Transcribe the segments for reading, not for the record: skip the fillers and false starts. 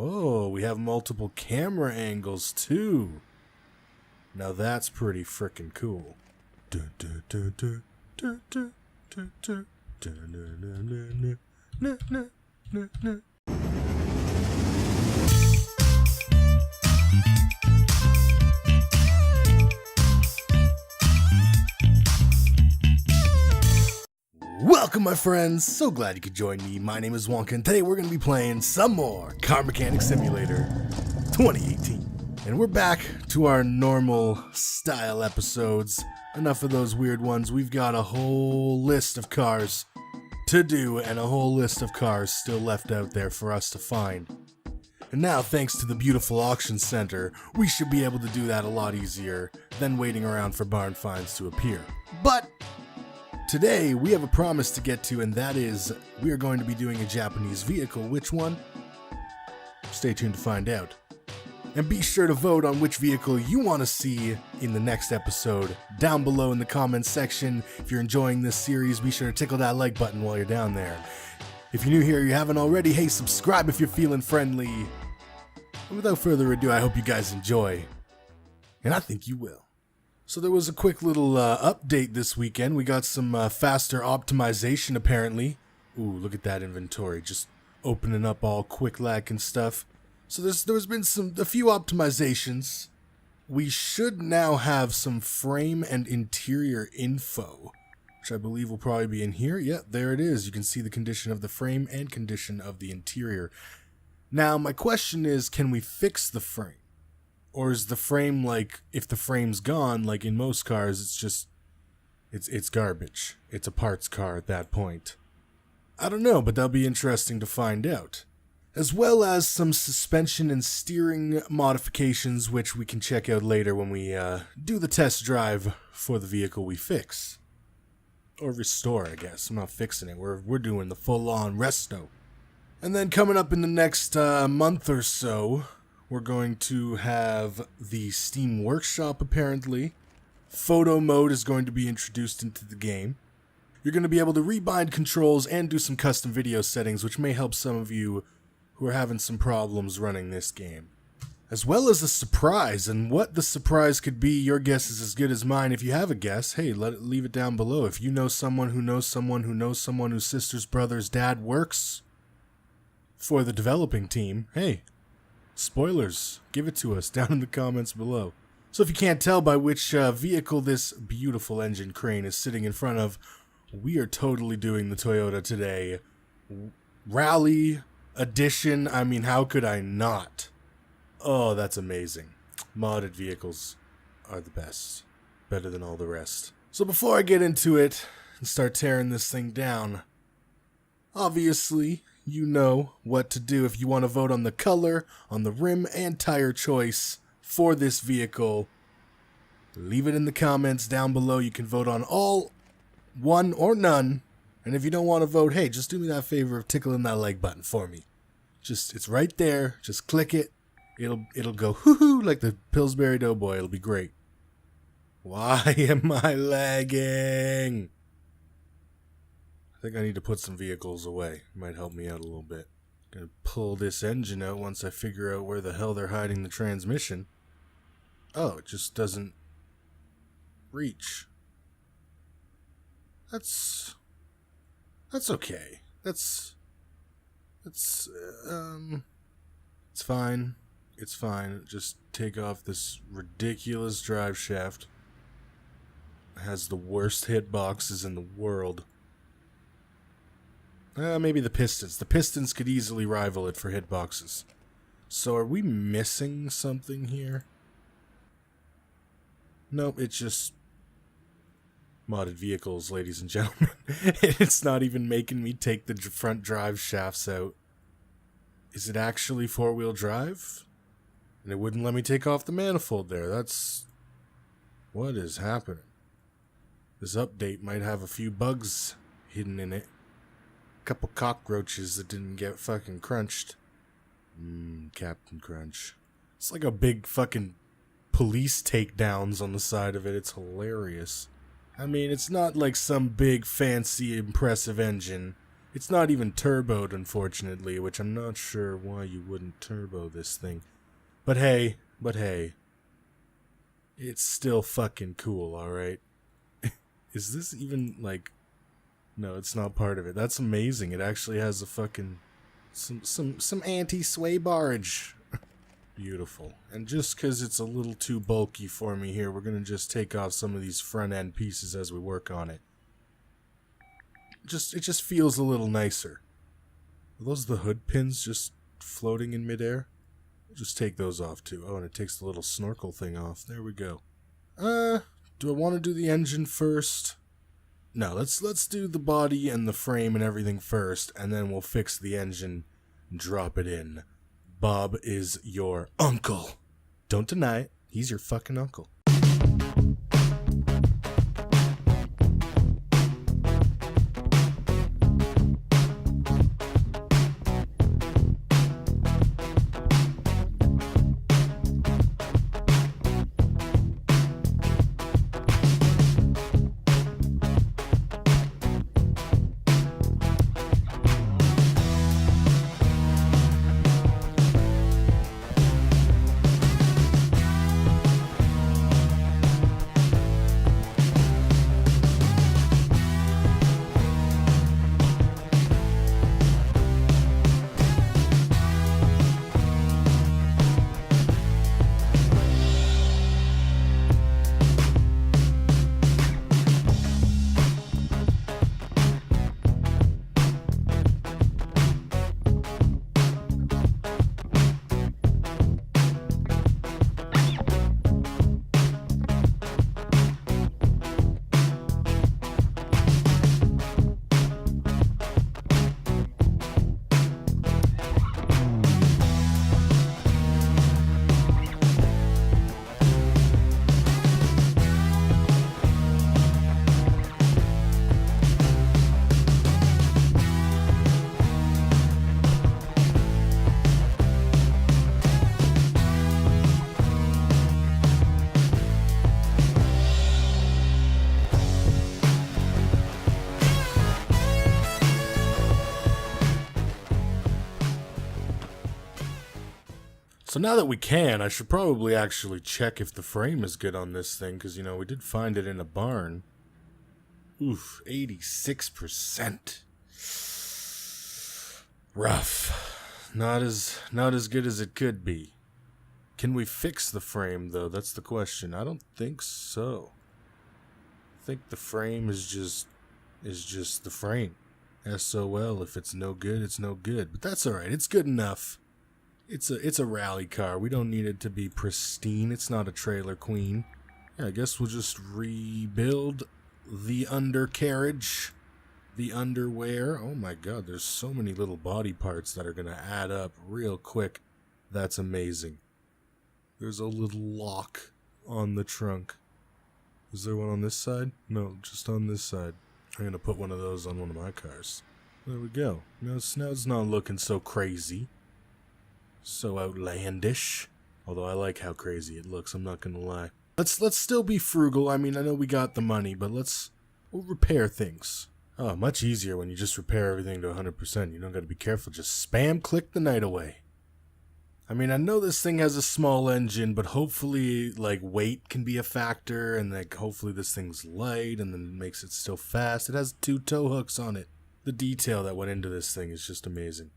Oh, we have multiple camera angles too. Now that's pretty frickin' cool. Welcome, my friends. So glad you could join me. My name is Wonka, and today we're going to be playing some more Car Mechanic Simulator 2018. And we're back to our normal style episodes. Enough of those weird ones. We've got a whole list of cars to do and a whole list of cars still left out there for us to find. And now, thanks to the beautiful auction center, we should be able to do that a lot easier than waiting around for barn finds to appear. But today, we have a promise to get to, and that is, we are going to be doing a Japanese vehicle. Which one? Stay tuned to find out. And be sure to vote on which vehicle you want to see in the next episode down below in the comments section. If you're enjoying this series, be sure to tickle that like button while you're down there. If you're new here, you haven't already, hey, subscribe if you're feeling friendly. And without further ado, I hope you guys enjoy. And I think you will. So there was a quick little update this weekend. We got some faster optimization apparently. Ooh, look at that inventory, just opening up all quick like and stuff. So there's been a few optimizations. We should now have some frame and interior info, which I believe will probably be in here. Yeah, there it is. You can see the condition of the frame and condition of the interior. Now, my question is, can we fix the frame? Or is the frame, like, if the frame's gone, like in most cars, it's just, it's garbage. It's a parts car at that point. I don't know, but that'll be interesting to find out. As well as some suspension and steering modifications, which we can check out later when we do the test drive for the vehicle we fix. Or restore, I guess. I'm not fixing it. We're doing the full-on resto. And then coming up in the next month or so, we're going to have the Steam Workshop, apparently. Photo mode is going to be introduced into the game. You're going to be able to rebind controls and do some custom video settings, which may help some of you who are having some problems running this game. As well as a surprise, and what the surprise could be, your guess is as good as mine. If you have a guess, hey, leave it down below. If you know someone who knows someone who knows someone whose sister's brother's dad works for the developing team, hey, spoilers, give it to us down in the comments below. So if you can't tell by which vehicle this beautiful engine crane is sitting in front of, we are totally doing the Toyota today. Rally Edition, I mean, how could I not? Oh, that's amazing. Modded vehicles are the best. Better than all the rest. So before I get into it and start tearing this thing down, obviously, you know what to do if you want to vote on the color, on the rim, and tire choice for this vehicle. Leave it in the comments down below. You can vote on all, one, or none. And if you don't want to vote, hey, just do me that favor of tickling that like button for me. It's right there. Just click it. It'll go hoo-hoo like the Pillsbury Doughboy. It'll be great. Why am I lagging? I think I need to put some vehicles away. Might help me out a little bit. Gonna pull this engine out once I figure out where the hell they're hiding the transmission. Oh, it just doesn't reach. That's okay. It's fine. It's fine. Just take off this ridiculous drive shaft. It has the worst hitboxes in the world. Maybe the pistons. The pistons could easily rival it for hitboxes. So are we missing something here? Nope, it's just modded vehicles, ladies and gentlemen. It's not even making me take the front drive shafts out. Is it actually four-wheel drive? And it wouldn't let me take off the manifold there. What is happening? This update might have a few bugs hidden in it. A couple cockroaches that didn't get fucking crunched. Captain Crunch. It's like a big fucking police takedowns on the side of it. It's hilarious. I mean, it's not like some big, fancy, impressive engine. It's not even turboed, unfortunately, which I'm not sure why you wouldn't turbo this thing. But hey, it's still fucking cool, alright? Is this even, like... No, it's not part of it. That's amazing. It actually has a fucking... Some anti-sway barge. Beautiful. And just because it's a little too bulky for me here, we're going to just take off some of these front-end pieces as we work on it. It just feels a little nicer. Are those the hood pins just floating in midair? We'll just take those off too. Oh, and it takes the little snorkel thing off. There we go. Do I want to do the engine first? No, let's do the body and the frame and everything first, and then we'll fix the engine and drop it in. Bob is your uncle. Don't deny it. He's your fucking uncle. So now that we can, I should probably actually check if the frame is good on this thing, because, you know, we did find it in a barn. Oof, 86%. Rough. Not as good as it could be. Can we fix the frame, though? That's the question. I don't think so. I think the frame is just the frame. SOL, if it's no good, it's no good. But that's alright, it's good enough. It's a rally car. We don't need it to be pristine. It's not a trailer queen. Yeah, I guess we'll just rebuild the undercarriage, the underwear. Oh my god, there's so many little body parts that are going to add up real quick. That's amazing. There's a little lock on the trunk. Is there one on this side? No, just on this side. I'm going to put one of those on one of my cars. There we go. Now it's not looking so crazy. So outlandish. Although I like how crazy it looks, I'm not gonna lie. Let's still be frugal. I mean, I know we got the money, but we'll repair things. Oh, much easier when you just repair everything to 100%. You don't gotta be careful. Just spam click the night away. I mean, I know this thing has a small engine, but hopefully, like, weight can be a factor, and like, hopefully this thing's light, and then it makes it still fast. It has 2 tow hooks on it. The detail that went into this thing is just amazing.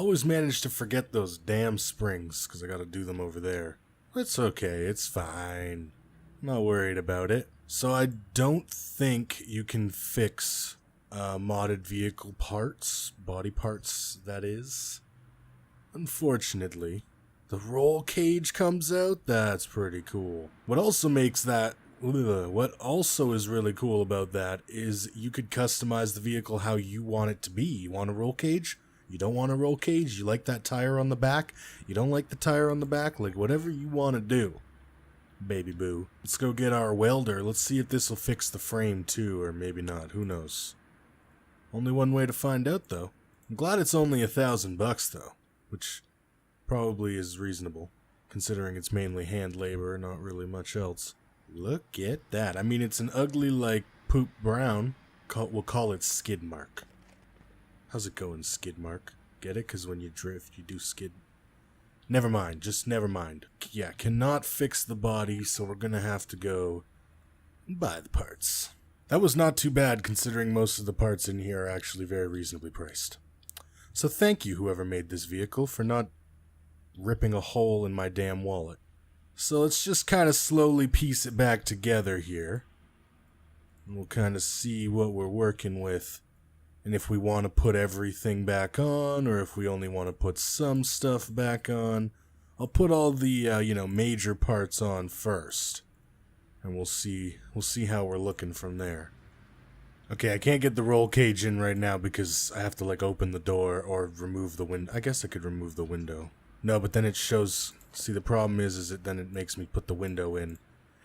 always manage to forget those damn springs, because I gotta do them over there. It's okay, it's fine. I'm not worried about it. So I don't think you can fix modded vehicle parts, body parts, that is. Unfortunately. The roll cage comes out? That's pretty cool. What also makes that... What also is really cool about that is you could customize the vehicle how you want it to be. You want a roll cage? You don't want a roll cage? You like that tire on the back? You don't like the tire on the back? Like, whatever you want to do, baby boo. Let's go get our welder. Let's see if this will fix the frame too, or maybe not. Who knows? Only one way to find out, though. I'm glad it's only $1,000, though, which probably is reasonable, considering it's mainly hand labor, not really much else. Look at that. I mean, it's an ugly, like, poop brown. We'll call it skid mark. How's it going, skid mark? Get it? Because when you drift, you do skid. Never mind. Just never mind. Yeah, cannot fix the body, so we're gonna have to go buy the parts. That was not too bad, considering most of the parts in here are actually very reasonably priced. So thank you, whoever made this vehicle, for not ripping a hole in my damn wallet. So let's just kind of slowly piece it back together here. And we'll kind of see what we're working with. And if we want to put everything back on, or if we only want to put some stuff back on. I'll put all the, major parts on first. And we'll see how we're looking from there. Okay, I can't get the roll cage in right now because I have to, like, open the door or remove the window. I guess I could remove the window. No, but then it shows... See, the problem is then it makes me put the window in.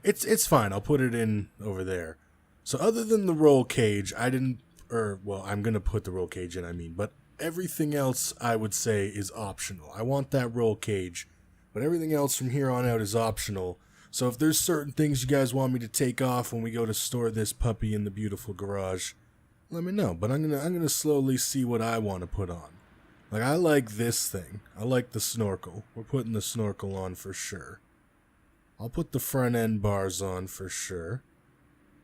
It's fine. I'll put it in over there. So other than the roll cage, I'm going to put the roll cage in, but everything else I would say is optional. I want that roll cage, but everything else from here on out is optional. So if there's certain things you guys want me to take off when we go to store this puppy in the beautiful garage, let me know. But I'm gonna slowly see what I want to put on. Like, I like this thing. I like the snorkel. We're putting the snorkel on for sure. I'll put the front end bars on for sure.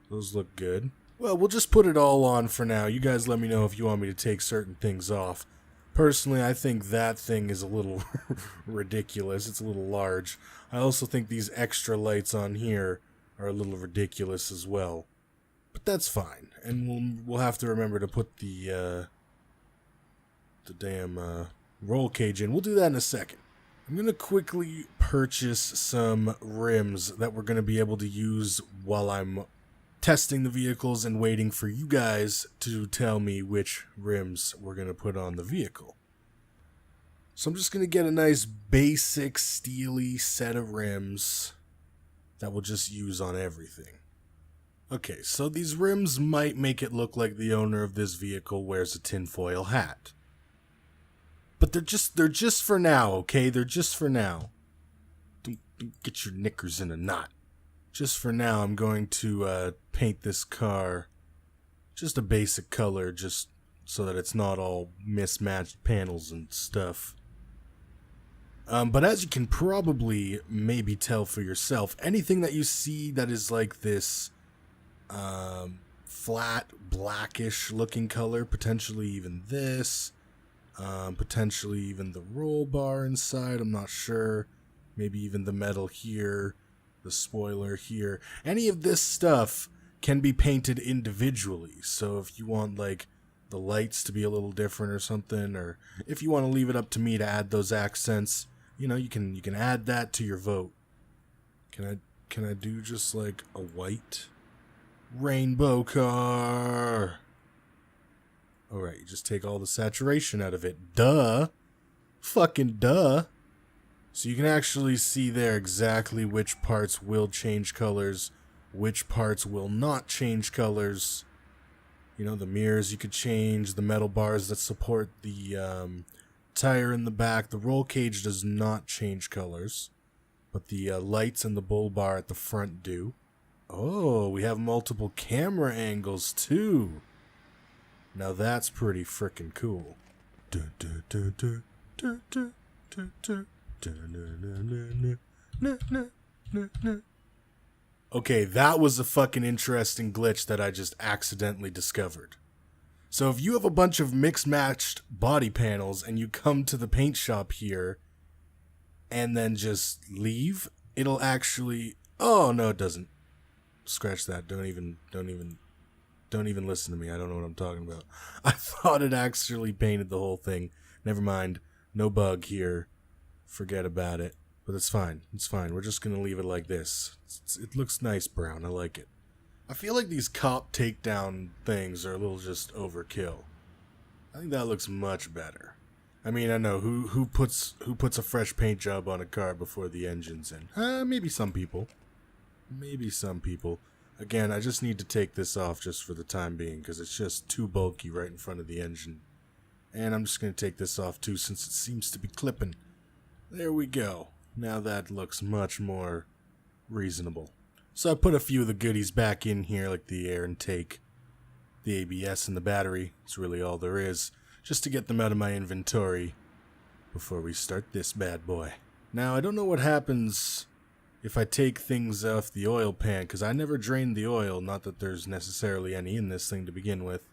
Those look good. Well, we'll just put it all on for now. You guys let me know if you want me to take certain things off. Personally, I think that thing is a little ridiculous. It's a little large. I also think these extra lights on here are a little ridiculous as well. But that's fine. And we'll have to remember to put the damn roll cage in. We'll do that in a second. I'm going to quickly purchase some rims that we're going to be able to use while I'm testing the vehicles and waiting for you guys to tell me which rims we're going to put on the vehicle. So I'm just going to get a nice basic steely set of rims that we'll just use on everything. Okay, so these rims might make it look like the owner of this vehicle wears a tinfoil hat. But they're just for now, okay? They're just for now. Don't get your knickers in a knot. Just for now, I'm going to paint this car just a basic color, just so that it's not all mismatched panels and stuff. But as you can probably maybe tell for yourself, anything that you see that is like this flat, blackish looking color, potentially even this... potentially even the roll bar inside, I'm not sure. Maybe even the metal here, the spoiler here. Any of this stuff can be painted individually. So if you want, like, the lights to be a little different or something, or if you want to leave it up to me to add those accents, you can add that to your vote. Can I do just like a white rainbow car? Alright, you just take all the saturation out of it. Duh! Fucking duh! So you can actually see there exactly which parts will change colors, which parts will not change colors. The mirrors you could change, the metal bars that support the tire in the back. The roll cage does not change colors, but the lights and the bull bar at the front do. Oh, we have multiple camera angles too! Now that's pretty frickin' cool. Okay, that was a fucking interesting glitch that I just accidentally discovered. So if you have a bunch of mixed-matched body panels and you come to the paint shop here and then just leave, it'll actually... Oh, no, it doesn't. Scratch that. Don't even listen to me. I don't know what I'm talking about. I thought it actually painted the whole thing. Never mind. No bug here. Forget about it. But it's fine. It's fine. We're just going to leave it like this. It looks nice brown. I like it. I feel like these cop takedown things are a little just overkill. I think that looks much better. I mean, I know who puts a fresh paint job on a car before the engine's in. Maybe some people. Maybe some people. Again, I just need to take this off just for the time being because it's just too bulky right in front of the engine. And I'm just going to take this off too since it seems to be clipping. There we go. Now that looks much more reasonable. So I put a few of the goodies back in here, like the air intake, the ABS, and the battery. It's really all there is, just to get them out of my inventory before we start this bad boy. Now, I don't know what happens if I take things off the oil pan, because I never drained the oil, not that there's necessarily any in this thing to begin with.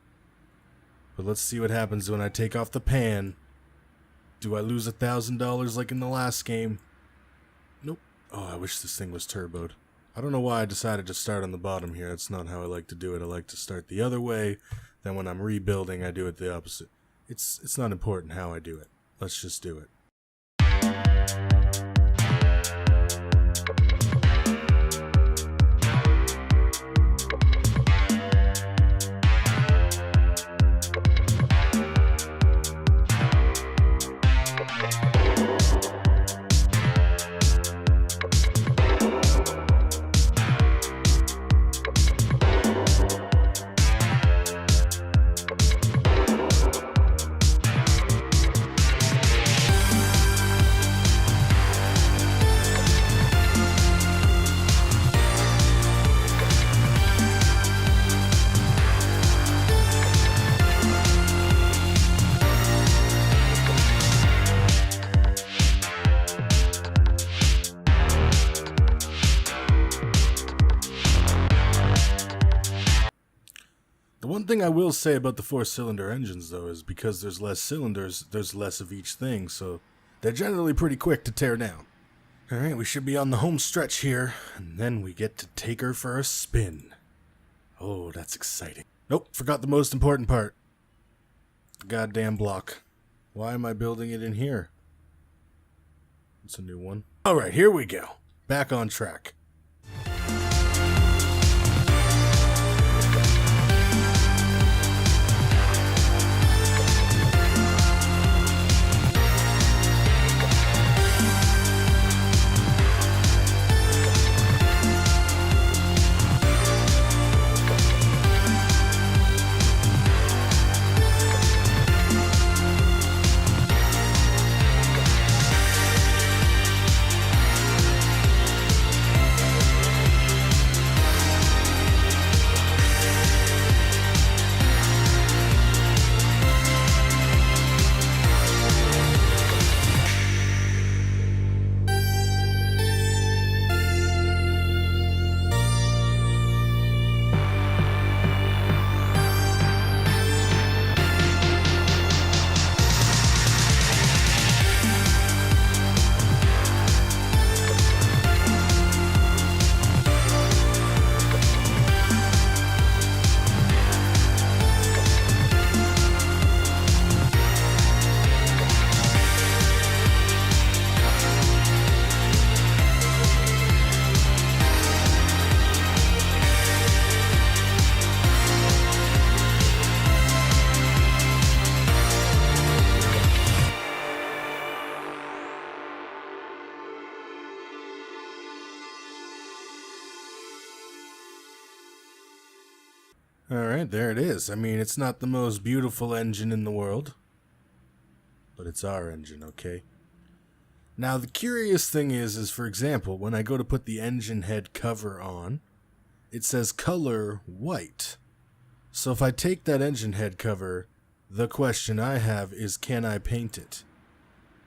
But let's see what happens when I take off the pan. Do I lose $1,000 like in the last game? Nope. Oh, I wish this thing was turboed. I don't know why I decided to start on the bottom here. That's not how I like to do it. I like to start the other way. Then when I'm rebuilding, I do it the opposite. It's not important how I do it. Let's just do it. The one thing I will say about the 4-cylinder engines, though, is because there's less cylinders, there's less of each thing, so they're generally pretty quick to tear down. Alright, we should be on the home stretch here, and then we get to take her for a spin. Oh, that's exciting. Nope, forgot the most important part. The goddamn block. Why am I building it in here? It's a new one. Alright, here we go. Back on track. Alright, there it is. I mean, it's not the most beautiful engine in the world, but it's our engine, okay? Now, the curious thing is for example, when I go to put the engine head cover on, it says color white. So if I take that engine head cover, the question I have is, can I paint it?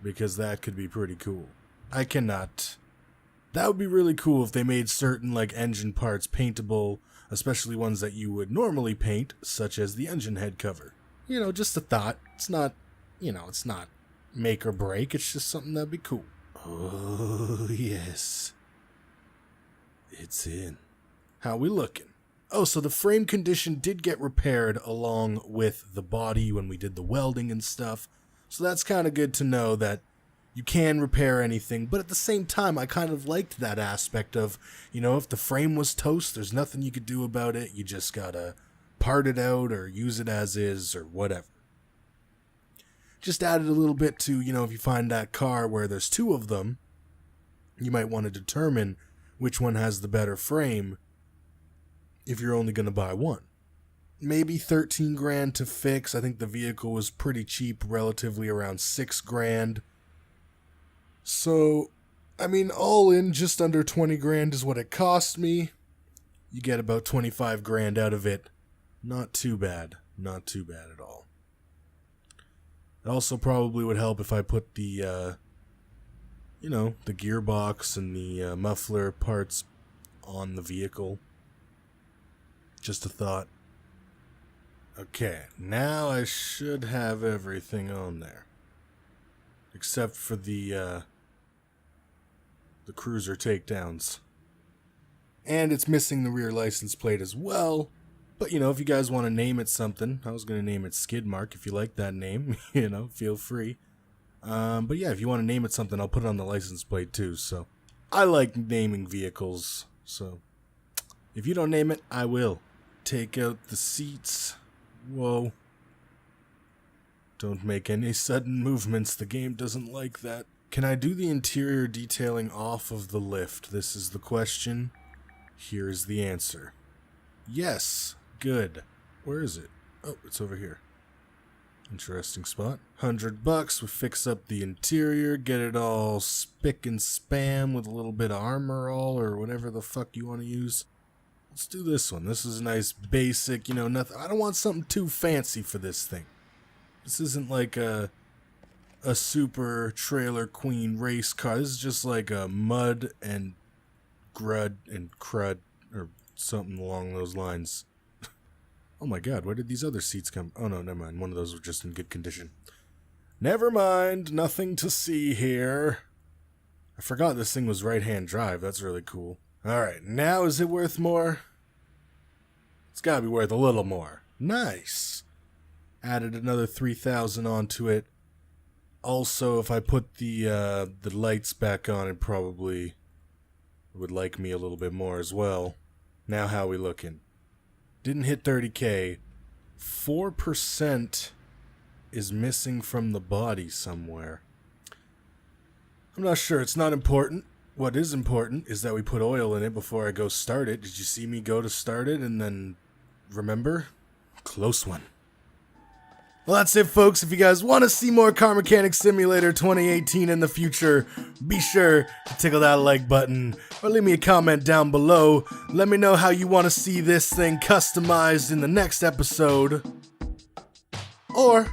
Because that could be pretty cool. I cannot. That would be really cool if they made certain, like, engine parts paintable, especially ones that you would normally paint, such as the engine head cover. just a thought. It's not, it's not make or break. It's just something that'd be cool. Oh, yes. It's in. How we looking? Oh, so the frame condition did get repaired along with the body when we did the welding and stuff. So that's kind of good to know that you can repair anything. But at the same time, I kind of liked that aspect of, if the frame was toast, there's nothing you could do about it. You just gotta part it out or use it as is or whatever. Just added a little bit to, if you find that car where there's two of them, you might want to determine which one has the better frame if you're only going to buy one. Maybe 13 grand to fix. I think the vehicle was pretty cheap, relatively around 6 grand. So, all in, just under 20 grand is what it cost me. You get about 25 grand out of it. Not too bad. Not too bad at all. It also probably would help if I put the, the gearbox and the muffler parts on the vehicle. Just a thought. Okay, now I should have everything on there. Except for the cruiser takedowns. And it's missing the rear license plate as well. But, if you guys want to name it something, I was going to name it Skidmark. If you like that name, feel free. But yeah, if you want to name it something, I'll put it on the license plate too. So, I like naming vehicles. So, if you don't name it, I will. Take out the seats. Whoa. Don't make any sudden movements. The game doesn't like that. Can I do the interior detailing off of the lift? This is the question. Here's the answer. Yes. Good. Where is it? Oh, it's over here. Interesting spot. $100. We fix up the interior, get it all spick and spam with a little bit of armor all or whatever the fuck you want to use. Let's do this one. This is a nice basic, nothing. I don't want something too fancy for this thing. This isn't like a super trailer queen race car. This is just like a mud and grud and crud or something along those lines. Oh my god, where did these other seats come? Oh no, never mind. One of those were just in good condition. Never mind. Nothing to see here. I forgot this thing was right-hand drive. That's really cool. Alright, now is it worth more? It's gotta be worth a little more. Nice. Added another 3,000 onto it. Also, if I put the lights back on, it probably would like me a little bit more as well. Now how we looking? Didn't hit 30k. 4% is missing from the body somewhere. I'm not sure. It's not important. What is important is that we put oil in it before I go start it. Did you see me go to start it and then remember? Close one. Well, that's it, folks. If you guys want to see more Car Mechanic Simulator 2018 in the future, be sure to tickle that like button or leave me a comment down below. Let me know how you want to see this thing customized in the next episode. Or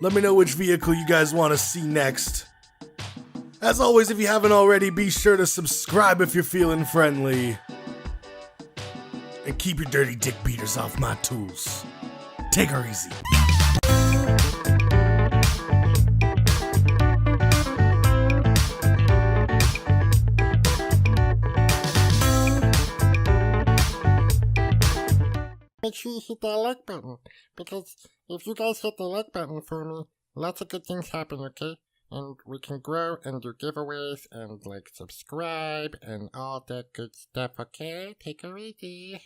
let me know which vehicle you guys want to see next. As always, if you haven't already, be sure to subscribe if you're feeling friendly. And keep your dirty dick beaters off my tools. Take her easy. Make sure you hit that like button, because if you guys hit the like button for me, lots of good things happen, okay? And we can grow and do giveaways and subscribe and all that good stuff, okay? Take her easy.